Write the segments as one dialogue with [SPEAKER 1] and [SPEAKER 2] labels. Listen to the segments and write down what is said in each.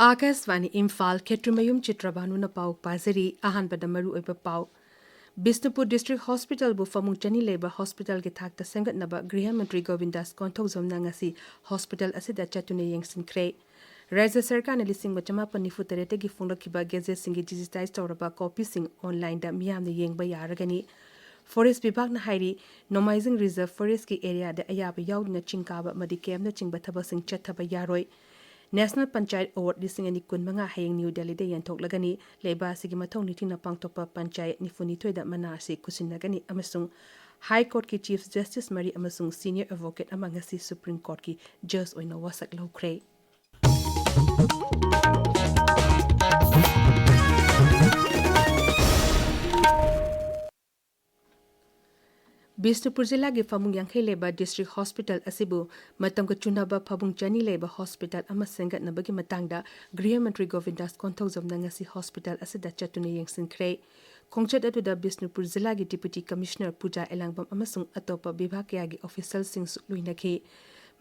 [SPEAKER 1] Akashvani Imphal Ketrumayum Chitrabhanu na pau pazari ahanbada maru oiba pau Bishnupur District Hospital bu famung chani leba hospital gi thakta sengatnaba Griha Mantri Govindas konthokjomna ngasi hospital asida chatune yengsinkre Raja Sarkar na lising machama panifu terete gi phunglakiba gazette singi digitize tawraba copy sing online da miyamna yengba yaragani Forest Vibhag na hairi Nomaizing Reserve Forest ki area da ayaba yaudna chingkaba madi kem na chingba thaba sing chathaba yaroi National Panchayat Award lising ani kun mga hayang New Delhi da yantok lagani leba sige mathong niting na pangtopa panchayat ni funitoy da mana si kusinagani amasung High Court ki Chief Justice Mari amasung Senior Advocate amang si Supreme Court ki Judge oina wasak lawkre Bishnupur Jilla gi famung yangkhei leba District Hospital asibu matam ka chunaba phabung chani leba hospital ama sengat nabagi matangda Griha Mantri Govindas konthokjomna ngasi hospital asida chatune yengsinkre Khongchat atuda Bishnupur Jilla gi Deputy Commissioner Puja Elangbam amasung atopa bibhag kaya gi official sing luinakhi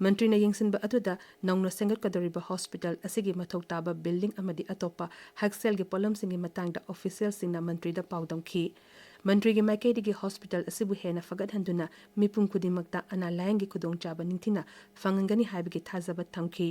[SPEAKER 1] Mantri na yengsinba atuda nongno sengat kadoriba hospital asigi mathok taba building amadi atopa haksel gi polam singi matangda official sing na mantri da pawdamkhi Mantri gi Maikedi gi hospital asibu hena fagat handuna mipum kudimakta ana layang gi kudong chaba ningtina fangangani haibigi thazaba thamki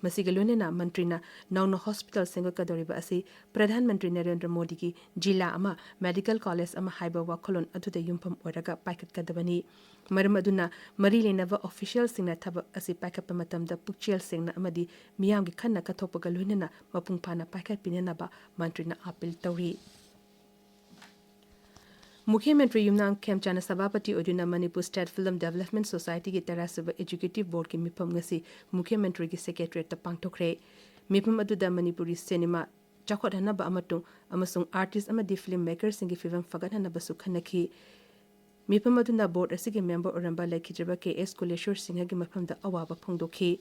[SPEAKER 1] masigalonena mantri na nongno hospital sengot kadoriba asi Pradhan Mantri Narendra Modi gi jila ama medical college ama haiba wakolon atuda yumpam oraga paikat kadabani maram aduna mari lenava official singna thaba asi paikap matamda pukchel singna amadi miyam gi khanna kathopaga loinena mapung phana paikat pinenaba mantri na appeal tawri Mukhyamatri Yumnang Khemchana Sabapati Oduna Manipur State Film Development Society ki Tarasaba Executive Board ki mipam ngasi Mukhyamatri ki Secretariat ta pangthokre mipam aduda Manipuri cinema chakot hanaba amatung amasung artist amadi filmmaker singi film fagat hanaba su khanaki mipam aduna board asigi member oramba laikhijaba KS Kuleshwar Singha gi mafamda awaba phongdokhi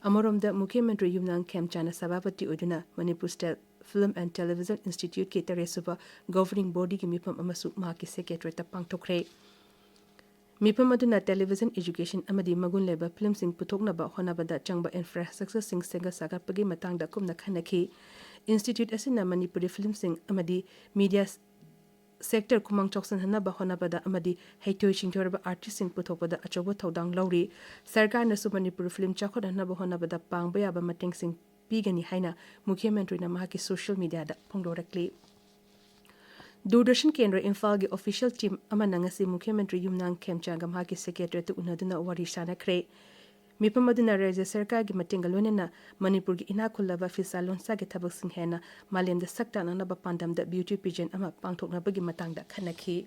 [SPEAKER 1] amoromda Mukhyamatri Yumnang Khemchana Sabapati Oduna Manipur State Film and Television Institute ki Taresuba Governing Body ki mipam amasu ma ki secretary ta pangthokre mipam aduna television education amadi magun leba film sing puthokna ba honabada changba infrastructure sing senga sagatpagi matangda kumna khanaki institute asina Manipuri film sing amadi media sector kumang choksan hanaba honabada amadi heitoi chingthorba artist sing puthokpada achobo thodang lauri sarkar na su Manipur film chakhot hanaba honabada pangba yaba mateng sing pigani haina Mukhyamatri na mahaki social media da phongdorakli Doordarshan Kendra Imphal gi official team amana ngasi Mukhyamatri Yumnang Khemchangam haki secretary tu unaduna wari sana kre mipam aduna Raja Sarkar gi matingalonena Manipur gi inakullaba fisalon sa gi thabak sing hena malem da sakta na ba pandam da beauty pageant ama pangthokna bagi matangda khanaki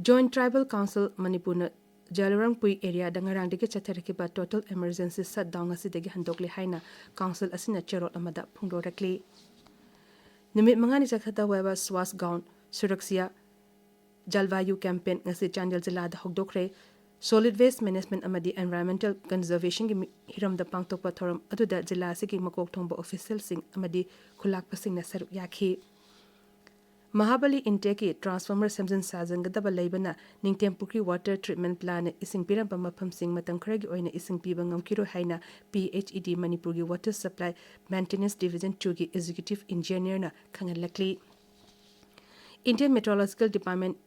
[SPEAKER 1] Joint Tribal Council Manipur na Jalarangpui area dangarang dege chatharaki total emergency shutdown asidagi handokle haina council asina cherot amada phungdorakli nimit mangani chakhata weba swas gown suraksya jalvayu campaign ngasi Chandel jila da hokdokre solid waste management amadi environmental conservation gi hiram da pangtokpa thoram aduda jila sigi makok thongba official sing amadi khulak pasing na saru yakhi Mahabali Intake Transformer Samson Sajang Gadaba Laibana Ningtempukri Water Treatment Plan Ising Piram Pamapam Sing Matankragi Oina Ising Pibangam Kiro Haina PHED Manipuri Water Supply Maintenance Division 2 ki Executive Engineer na Kangalakli Indian Meteorological Department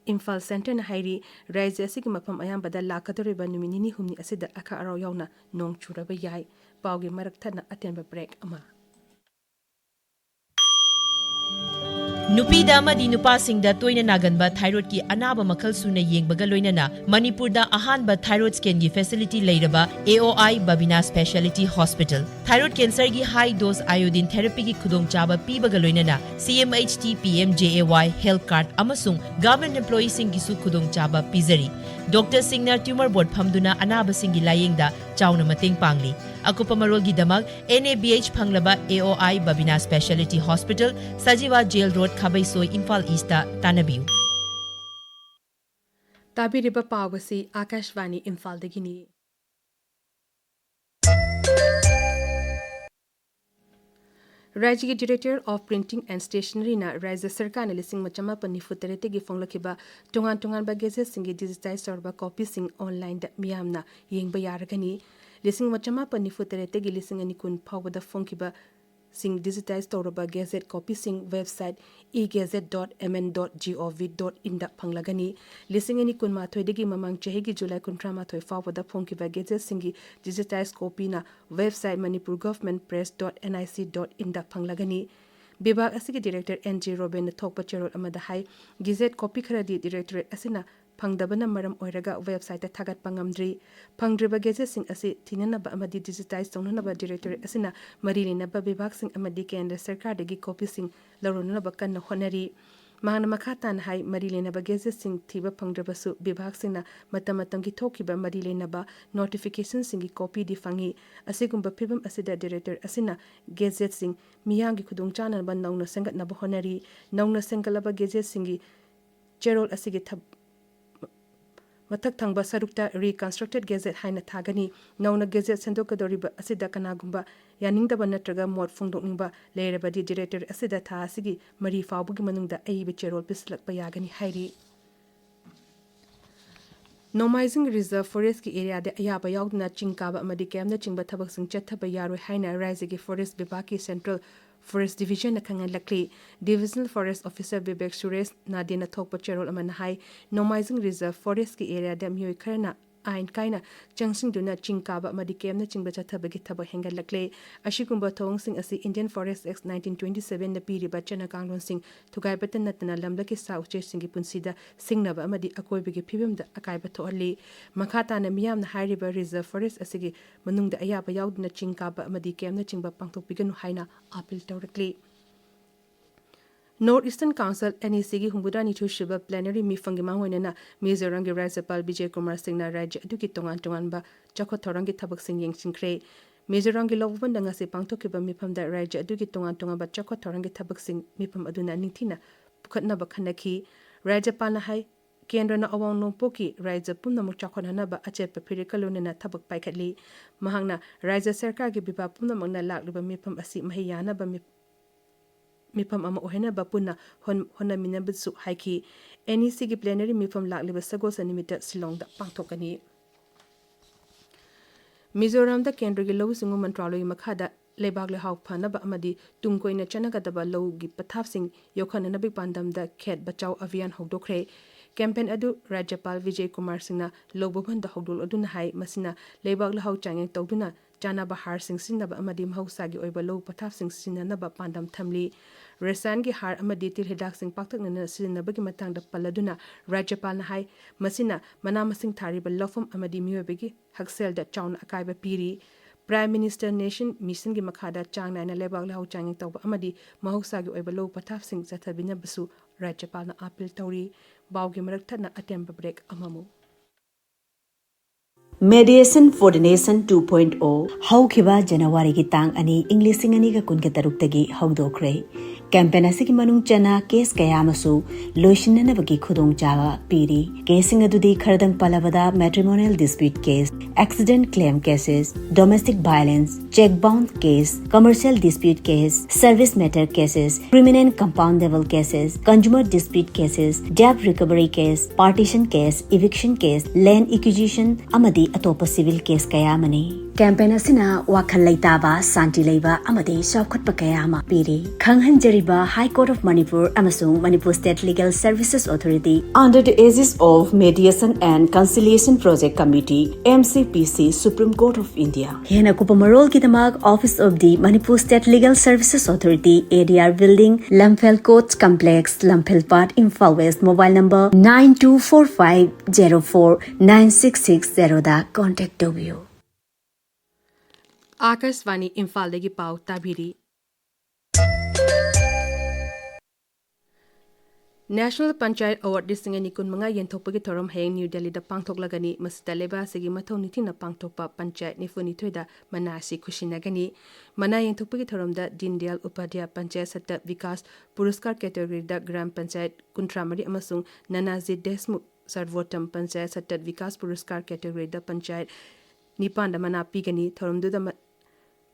[SPEAKER 1] Imphal Center na Hairi Raja Asigi Mapam Ayam Bada Lakatoriba Numinini Humni Asida Aka Araw Yauna Nong Churaba Yai Paugi Marakthana Atemba Break Ama
[SPEAKER 2] Nupida amadi nupasingda toina naganba thyroid ki anaba makhal suna yengbaga loinana Manipurda ahanba thyroid scan gi facility leiraba AOI Babina Specialty Hospital thyroid cancer gi high dose iodine therapy gi khudongchaba pibaga loinana CMHT PMJAY health card amasung government employees sing gi su khudongchaba pizari Dr. Singna tumor board phamduna anaba singi layengda chauna mateng pangli akupa marol gi damag NABH phanglaba AOI Babina Specialty Hospital Sajiwa Jail Road Khabaisoi Imphal East Tanabiu
[SPEAKER 1] Tabiriba Pawasi Akashvani Imphal Dagini Rajya Director of Printing and Stationery na Raja Sarkar na lising machama panifuterete gi phonglakiba tungan ba gazette singi digitize sorba copy sing online da miyamna yengba yaragani लिसिंग मचमा पनिफु तरेतेगी लिसिंग अनि कुन फावदा फोंकिबा सिंग digitize तौरबा gazette copy सिंग website egazette.mn.gov.in दा फंगलागनी लिसिंग अनि कुन माथोइदगी ममांग चहेगी जुलाई 13 फावदा फोंकिबा गैजेट सिंगी डिजिटाइज कॉपी ना वेबसाइट manipurgovernmentpress.nic.in दा फंगलागनी विभाग असिगी डायरेक्टर एनजी रोबेन थोकपा चेरोल अमदा हाई गैजेट कॉपी खरदी डायरेक्टरेट असिना फंगदबना मरम ओइरगा वेबसाइट थागत पंगमद्री फंगद्रिबा गैजेट सिंग असि थिननबा अमदी डिजिटाइज तौननबा डायरेक्टरेट असिना मरी लेनबा विभाग सिंग अमदी केंद्र सरकार दगी कॉपी सिंग लरोननबा कन्न होनरी मांगना मखा तान हाई मरी लेनबा गैजेट सिंग थिबा फंगद्रबसु विभाग सिंगना मतम की थोकिबा मरी लेनबा नोटिफिकेशन सिंगी कॉपी दि फंगी असिगुंबा फिबम असिदा डायरेक्टर असिना गैजेट सिंग मियांगी खुदुंग चाननबा नौना संगतनबा होनरी नौना संगलबा गैजेट सिंगी चेरोल असिगी मथक थंगबा सरुक्ता रिकंस्ट्रक्टेड गैजेट हाइना थागनी नौना गैजेट सेंदोकदोरिबा असिदा कनागुंबा यानिंगदबा नत्रगा मोड फोंदोकनिंगबा लेरबदी डायरेक्टर असिदा था असिगी मरी फावबगी मनुंगदा अइबे चेरोल पिसलकपा यागनी हाइरी नोमाइजिंग रिजर्व फॉरेस्ट की एरिया दे अयाबा याउदना चिंकाबा अमदी कैमना चिंबा थबकसिंग चथबा यारोय हाइना राज्य की फॉरेस्ट विभाग की सेंट्रल फॉरेस्ट डिवीजन लखली divisional forest officer Vivek Suresh नादेना थोकपा चेरोल अमना हाई नोमाइजिंग रिजर्व फॉरेस्ट की एरिया दे मियोय खरना आइन काइना चंगसिंगदुना चिंकाबा अमदी कैमना चिंबा चथबगी थबक हेंगलकले अशिगुंबा थोंगसिंग असि इंडियन फॉरेस्ट एक्ट 1927 न पीरिबा चना कांगलोनसिंग थुगाइबत नतना लमलकी सा उचेसिंगी पुंसीदा सिंगनबा अमदी अकोइबगी फिबमदा अकाइबा थोहली मखाताना मियामना हाइरिबा रिजर्व फॉरेस्ट असिगी मनुंगदा अयाबा याउदना चिंकाबा अमदी कैमना चिंबा पांगथोकपिगनु हाइना अपील तौरकली नॉर्थ ईस्टर्न काउंसिल NEC की हुंबुदा निथुशिबा प्लेनरी मीफंगी मांगोइना मिजोरम के राज्यपाल विजय कुमार सिंह राज्य अदुकी तोंगान चखो थोरंगी थबक सिंह येंसिंख्रे मिजोरम के लोबन दंगासे पांगथोकिबा मीफमदा राज्य अदुकी तोंगान चखो थोरंगी थबक सिंह मीफम अदुना निंथिना पुखतनबा खनखी राज्यपाल हाई केंद्रना अवांग नोंपोकी राज्य पुनमुक चाखोनहनबा अचेप फिरिकलोनना थबक पाइखतली महांगना राज्य सरकार के विभाग पुनमुकना लाक्लिबा मीफम असि महियानबा मिफम अमा ओहेनबा पुना होनमिनबसु हाइकी NEC की प्लेनरी मिफम लाक्लिबा सगोस निमित्त शिलोंगदा पांगथोकनी मिजोरम दा केंद्र की लौ सिंगु मंत्रालय मखादा लेबाग लेहाव फनबा अमदी तुंगकोइना चनगदबा लौगी पथापसिंग योखननबि पांदमदा खेत बचाव अभियान हौदोखरे कैंपेन अदु राज्यपाल विजय कुमार सिंह लौबभन हौदोल अदुना हाई मसिना लेबाग लेहाव चांगे तौदुना चानाबा हार सिंह सिनबा अमदी महौसागी ओइबा लौ पथाप सिंह सिननबा पांदम थमली रेसान की हार अमदी तिल हिदाक सिंह पाक्तकनना सिननबगी मतंगदा पल्लदुना राज्यपाल हाई मसिना मना मसिंग थारिबा लफम अमदी मियोबगी हक्सेलदा चाउन अकाइबा पीरी प्राइम मिनिस्टर नेशन मिशन की मखादा चांग नाइना लेबाग लेहाव चांगे तौबा अमदी महौसागी ओइबा लौ पथाप सिंह जथबिनबसु राज्यपाल अपील तौरी बावगी मरक थना अटेम्प ब्रेक अममु
[SPEAKER 3] Mediation for the Nation 2.0 हौखिबा जनवरी की तांग अनि इंग्लिश सिंग अनि का कुन के तरुक तगी हौदोखरे कैंपेन असि मनुंग चना केस कयामसु लोइसिननबगी खुदोंग चावा पीरी केसिंग अदुदी खरदंग पलबदा matrimonial dispute case accident claim cases domestic violence cheque bound case commercial dispute case service matter cases criminal compoundable cases consumer dispute cases debt recovery case partition case eviction case land acquisition अमदी अतोप civil case कयामनी campaign असिना वाखल लैताबा शांति लैबा अमदी सौखटपा कयामा पीरी खंगहनजरिबा हाई कोर्ट ऑफ मणिपुर अमसुंग Manipur state legal services authority under the edges of mediation and conciliation project committee MCPC supreme court of India हेना कुपमरोल की दमाग office of the Manipur state legal services authority ADR building Lamphel court complex Lamphelpat Imphal west mobile number 9245049660 दा contact तौबियो
[SPEAKER 1] आकाशवाणी इम्फाल पाव ताबिरी national panchayat award लिसिंग अनि कुनमंगा यंथोपगी थोरम हेंग न्यू दिल्ली दा पांगथोकलागनी मसिदा लेबासिगी मथौ निथिना पांगथोकपा पंचायत निफुनिथोइदा मनासी खुशिनागनी मना यंथोपगी थोरम दा दीनदयाल उपाध्याय पंचायत सत्ता विकास पुरस्कार कैटेगरी दा ग्राम पंचायत कुंट्रामरी अमसुंग ननाजी देशमुख सर्वोत्तम पंचायत सत्ता विकास पुरस्कार कैटेगरी दा पंचायत निपान दा मना पीगनी थोरमदुदा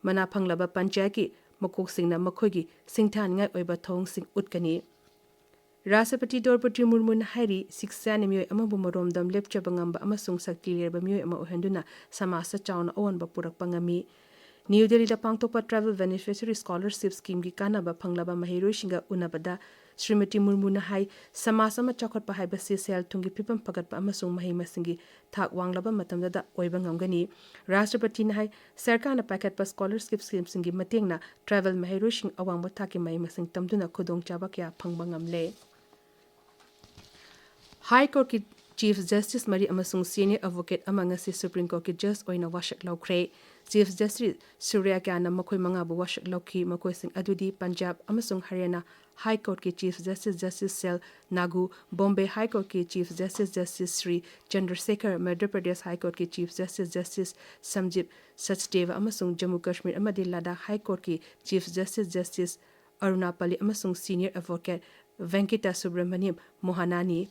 [SPEAKER 1] मना फंगलबा पंचायत की मकोकसिंगना मखोगी सिंगथानिंगाई ओइबा थोंगसिंग उटकनी Rashtrapati Draupadi Murmu hairi siksa ni miyoi amabu maromdam lepchaba ngamba amasung sakti lerba miyoi ama ohenduna samasa chauna awanba purakpa ngami. New Delhi da pangtokpa Travel Beneficiary Scholarship Scheme ki kanaba phanglaba mahiroishinga unabada Srimati Murmu na hai samasa ma chakotpa haibasi sel tungi pipam pagatpa amasung mahi masingi thak wanglaba matamda da oiba ngamgani. Rashtrapati na hai sarkar na pakatpa scholarship scheme singi matengna travel mahiroishing awangba thaki mahi masing tamduna khudong chaba kya phangba ngamle. High Court ki Chief Justice Mari amasung Senior Advocate amanga si Supreme Court ki Judge oina washak laukre. Chief Justice Surya Kyana makoi mangabu washak lauki makoi sing adudi Punjab amasung Haryana High Court ki Chief Justice Justice Sel Nagu, Bombay High Court ki Chief Justice Justice Sri Chandrasekhar, Madhya Pradesh High Court ki Chief Justice Justice Samjit Sachdeva amasung Jammu Kashmir amadi Ladakh High Court ki Chief Justice Justice Arunapali amasung Senior Advocate Venkita Subramaniam Mohanani.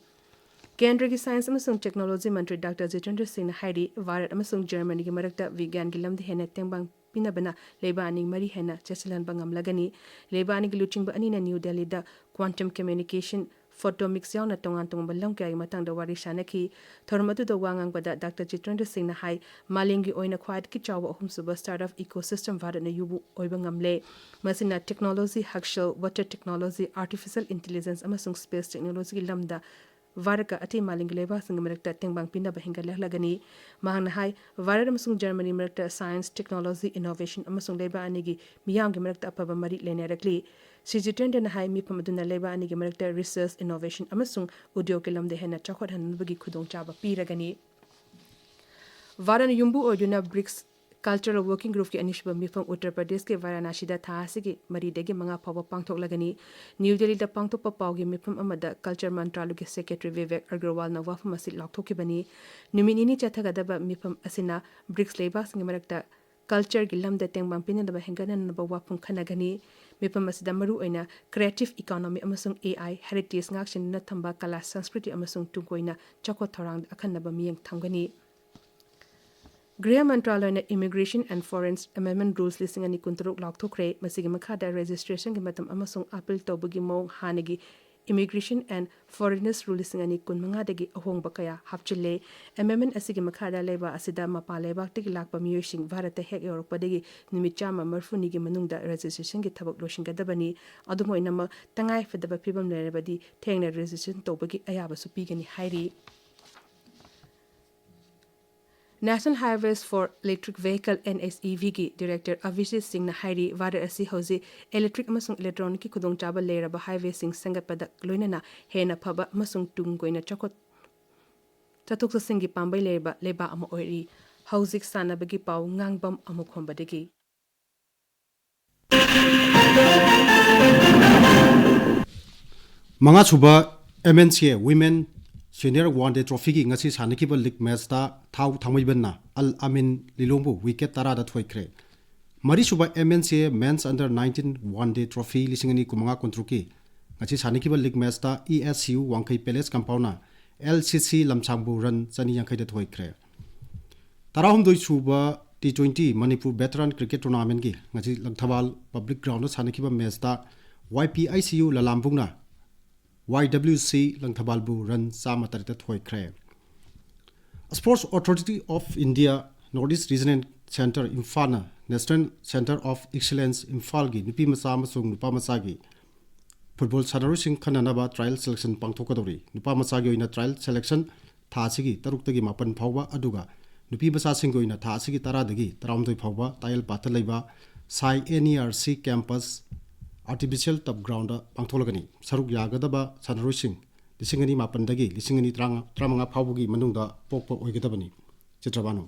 [SPEAKER 1] Kendra ki Science amasung Technology Mantri Dr. Jitendra Singh hairi Bharat amasung Germany ki marakta Vigyan ki lamdi hena tengbang pinabana lebani mari hena chesalan bangam lagani lebani ki luching ba anina New Delhi da quantum communication photomics yauna tongan tong balam kay matang da wari shanaki thormatu da wangang bada Dr. Jitendra Singh na hai malingi oina khwad ki chawa ahum suba startup ecosystem Bharat na yubu oiba ngamle masina technology hakshal water technology artificial intelligence amasung space technology ki lamda Varaka ati maling leba sing merekta tengbang pinda bahinga lagani mahang hai Varat amasung Germany merekta science technology innovation amasung leba anigi miyam ge merekta apaba mari lene rakli Sijitende na hai mi pamaduna leba anigi merekta research innovation amasung udyog ke lamde hena chakhot han bagi khudong chaba piragani Varan yumbu oduna BRICS Cultural Working Group ki anishba mifam Uttar Pradesh ke Varanasi da thasi ki mari degi manga phawa pangthok lagani New Delhi da pangthok pa pawgi mifam amada Culture Mantralu ki Secretary Vivek Agarwal na wafam asi lakthoki bani numinini chathagadaba mifam asina BRICS leba singi marakta culture gi lamda tengbang pinadaba hengana na ba wafum khanagani mifam asida maru oina creative economy amasung AI heritage ngakshin na thamba kala sanskriti amasung tungkoina chakot thorang akhanaba miyeng thamgani Gria Mantralaya na Immigration and Foreign Amendment Rules listing ani kunturuk laukthokre masigi makhada registration gi matam amasung appeal tawbagi mong hanagi Immigration and Foreigners Rule listing ani kunmanga dagi ahongba kaya hapchile amendment asigi makhada leba asida mapa leba tigi lakpa miyosing Bharata hek Europa dagi nimit chama marfuni gi manungda registration gi thabak loshingadabani adumoi nama tangai fedaba phibam lerebadi thengna registration tawbagi ayaba su pigani hairi National Highways for Electric Vehicle NSEV ki Director Avishit Singh na hairi Varat asi hozi electric amasung electronic ki khudong chaba leraba highway sing sangatpada loinana hena phaba amasung tungkoina chakot tatuk sa singi pambay leba ama oiri hauzik sanabagi pau ngangbam Amukhomba degi
[SPEAKER 4] Mga suba MNCA Women Senior One Day Trophy ki ngasi sanikiba league match ta thau thangmaibanna Al Amin Lilongbu wicket tara da thoikre Mari suba MNCA Men's Under 19 One Day Trophy lisingani kumanga kontruki ngasi sanikiba league match ta ESU Wangkai Palace Compound LCC Lamchangbu run chani yangkai da thoikre Tarahum doi suba T20 Manipur Veteran Cricket Tournament ki ngasi Langthabal Public Ground sanikiba match ta YPICU Lalambungna YWC Langthabalbu run sama tarita thoi kre Sports Authority of India Northeast Regional Center Imphal National Center of Excellence Imphal gi nupi macha amasung nupa macha gi football sanaru sing khananaba trial selection pangthokadori nupa macha gi oina trial selection tha sigi taruk tagi mapan phawba aduga nupi macha sing gi oina tha sigi tara dagi taramdoi phawba tile pathal leiba sai NERC campus Artificial Top Ground Pangtholagani Saruk Yagadaba Sanarusing Lisingani Mapandagi Lisingani Tramanga Pawgi Manunda Popo Oigadabani Chitrabhanu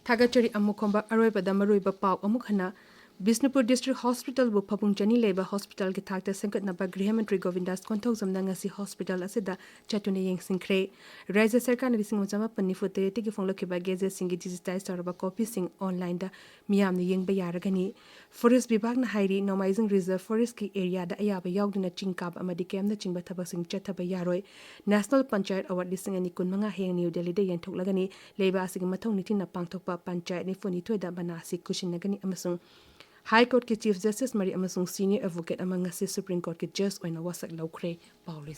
[SPEAKER 1] Thagachari Amukhomba Aroiba Damaruiba Pau Amukhana Bisnupur District Hospital bu Phabung Chani Leba Hospital ki thakta sankat naba Grihamantri Govindas Konthok zamna ngasi hospital asida chatune yeng singkre Raja Sarkar na lising machama panifute tigi phonglokiba geze singi digitize taraba copy sing online da miyam ni yeng bayaragani Forest Vibhag na hairi Nomaizing Reserve Forest ki area da ayaba yaugduna chingkab amadi kem na chingba thabak sing chathaba yaroi National Panchayat Award lising ani kunmanga heng New Delhi da yenthok lagani leba asigi mathong nitin na pangthokpa panchayat ni foni thoida banasi kushin nagani amasung High Court ki Chief Justice Mari amasung Senior Advocate among ngasi Supreme Court ki Judge oina wasak laukhre pawri.